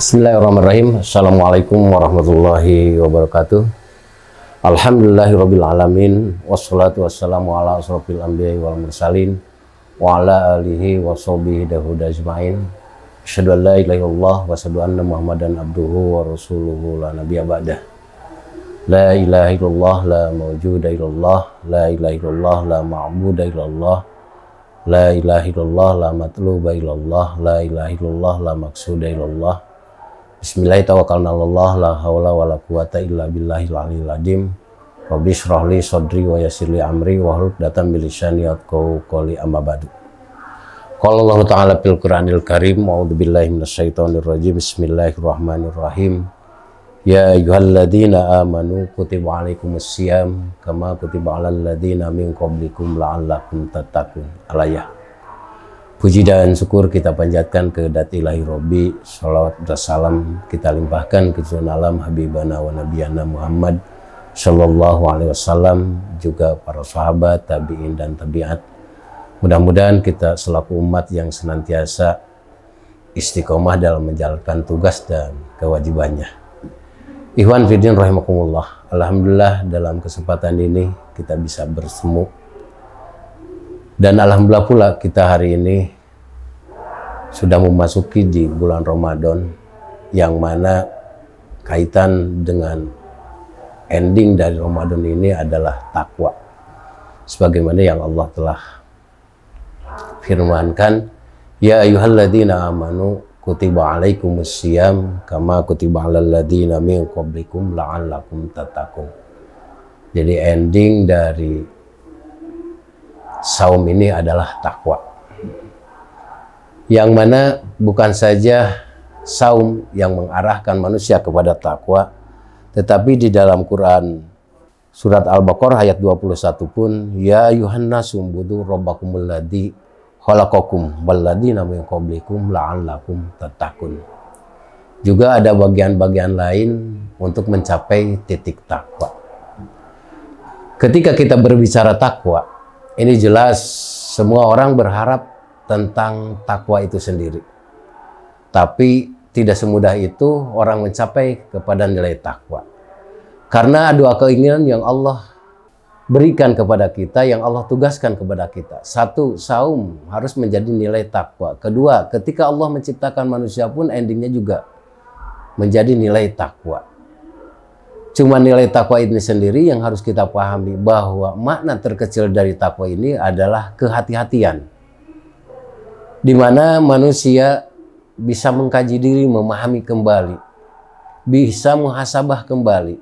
Bismillahirrahmanirrahim. Assalamualaikum warahmatullahi wabarakatuh. Alhamdulillahirabbil alamin wassalatu wassalamu ala asrofil anbiya'i wal mursalin wa ala alihi wa sahbihi dahuda ajmain. Asyhadu an la ilaha illallah wa asyhadu anna Muhammadan abduhu wa rasuluhu la nabiyya ba'dah. La ilaha illallah la mawjuda illallah, la ilaha illallah la ma'buda illallah, la ilaha illallah la matluba illallah, la ilaha illallah la maqsuda illallah. Bismillahirrahmanirrahim. La haula wala quwata illa billahil aliyil azim. Rabbi shrah li sadri wa yassir li amri wa hlul 'uqdatam min lisani yafqahu qawli, amma ba'du. Qala Allah Ta'ala fil Qur'anil Karim, a'udzu billahi minasyaitonir rajim. Bismillahirrahmanirrahim. Ya ayyuhalladzina amanu kutiba 'alaikumus syiyam kama kutiba 'alal ladzina min qablikum la'allakum tattaqun. Al-ayah. Puji dan syukur kita panjatkan ke Dati Ilahi Robbi, salawat dan salam kita limpahkan ke junjungan alam Habibana wa Nabiyana Muhammad Sallallahu Alaihi Wasallam, juga para sahabat, tabi'in dan tabi'at. Mudah-mudahan kita selaku umat yang senantiasa istiqomah dalam menjalankan tugas dan kewajibannya. Ikhwan fiddin rahimakumullah. Alhamdulillah dalam kesempatan ini kita bisa bersemu. Dan alhamdulillah pula kita hari ini sudah memasuki di bulan Ramadan, yang mana kaitan dengan ending dari Ramadan ini adalah takwa. Sebagaimana yang Allah telah firmankan, ya ayyuhalladzina amanu kutiba 'alaikumus syiyam kama kutiba 'alal ladzina min qablikum la'allakum tattaqun. Jadi ending dari saum ini adalah takwa, yang mana bukan saja saum yang mengarahkan manusia kepada takwa, tetapi di dalam Quran surat Al-Baqarah ayat 21 pun, ya ayuhan nasu u'budu rabbakumul ladzi khalaqakum wal ladzina min qablikum la'allakum tattaqun. Juga ada bagian-bagian lain untuk mencapai titik takwa. Ketika kita berbicara takwa, ini jelas semua orang berharap tentang takwa itu sendiri. Tapi tidak semudah itu orang mencapai kepada nilai takwa. Karena dua keinginan yang Allah berikan kepada kita, yang Allah tugaskan kepada kita. Satu, saum harus menjadi nilai takwa. Kedua, ketika Allah menciptakan manusia pun endingnya juga menjadi nilai takwa. Cuma nilai takwa ini sendiri yang harus kita pahami, bahwa makna terkecil dari takwa ini adalah kehati-hatian, di mana manusia bisa mengkaji diri, memahami kembali, bisa muhasabah kembali.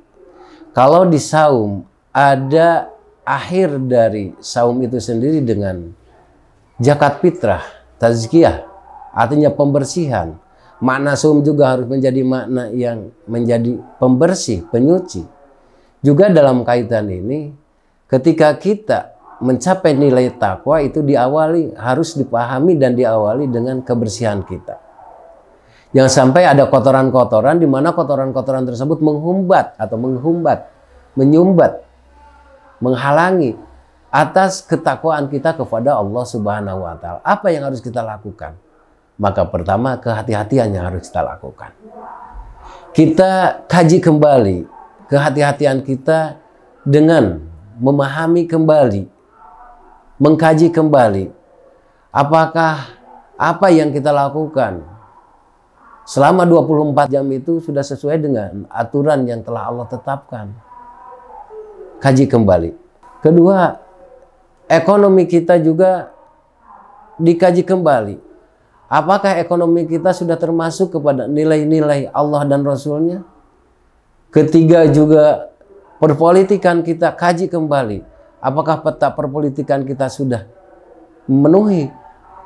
Kalau di saum ada akhir dari saum itu sendiri dengan zakat fitrah, tazkiyah, artinya pembersihan. Makna saum juga harus menjadi makna yang menjadi pembersih, penyuci. Juga dalam kaitan ini, ketika kita mencapai nilai takwa itu diawali, harus dipahami dan diawali dengan kebersihan kita. Jangan sampai ada kotoran-kotoran, di mana kotoran-kotoran tersebut menyumbat, menghalangi atas ketakwaan kita kepada Allah Subhanahu wa Ta'ala. Apa yang harus kita lakukan? Maka pertama, kehati-hatian yang harus kita lakukan. Kita kaji kembali kehati-hatian kita dengan memahami kembali, mengkaji kembali, apakah apa yang kita lakukan selama 24 jam itu sudah sesuai dengan aturan yang telah Allah tetapkan. Kaji kembali. Kedua, ekonomi kita juga dikaji kembali. Apakah ekonomi kita sudah termasuk kepada nilai-nilai Allah dan Rasulnya? Ketiga juga, perpolitikan kita kaji kembali. Apakah peta perpolitikan kita sudah memenuhi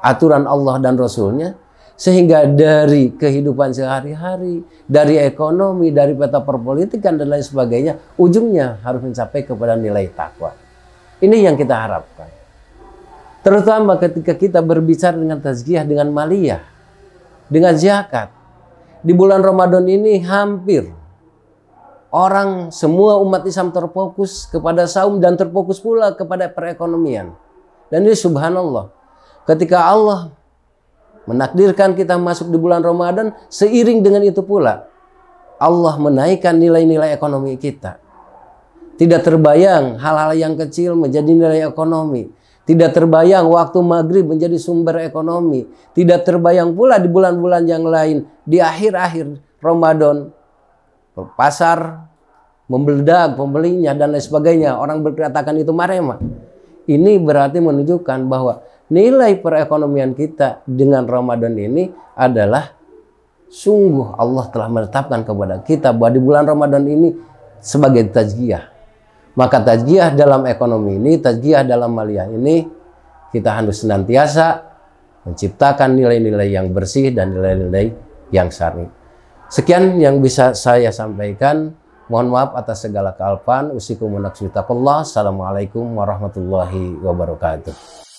aturan Allah dan Rasulnya? Sehingga dari kehidupan sehari-hari, dari ekonomi, dari peta perpolitikan dan lain sebagainya, ujungnya harus mencapai kepada nilai takwa. Ini yang kita harapkan. Terutama ketika kita berbicara dengan tazkiyah, dengan maliyah, dengan zakat. Di bulan Ramadan ini hampir orang, semua umat Islam terfokus kepada saum dan terfokus pula kepada perekonomian. Dan ini subhanallah, ketika Allah menakdirkan kita masuk di bulan Ramadan, seiring dengan itu pula Allah menaikkan nilai-nilai ekonomi kita. Tidak terbayang hal-hal yang kecil menjadi nilai ekonomi. Tidak terbayang waktu maghrib menjadi sumber ekonomi. Tidak terbayang pula di bulan-bulan yang lain, di akhir-akhir Ramadan, pasar membeledak, pembelinya dan lain sebagainya. Orang berkatakan itu marema. Ini berarti menunjukkan bahwa nilai perekonomian kita dengan Ramadan ini adalah sungguh Allah telah menetapkan kepada kita bahwa di bulan Ramadan ini sebagai tajziyah. Maka tajziyah dalam ekonomi ini, tajziyah dalam maliyah ini, kita harus senantiasa menciptakan nilai-nilai yang bersih dan nilai-nilai yang syar'i. Sekian yang bisa saya sampaikan. Mohon maaf atas segala kealpaan. Usikum wa nafsi taqullah. Assalamualaikum warahmatullahi wabarakatuh.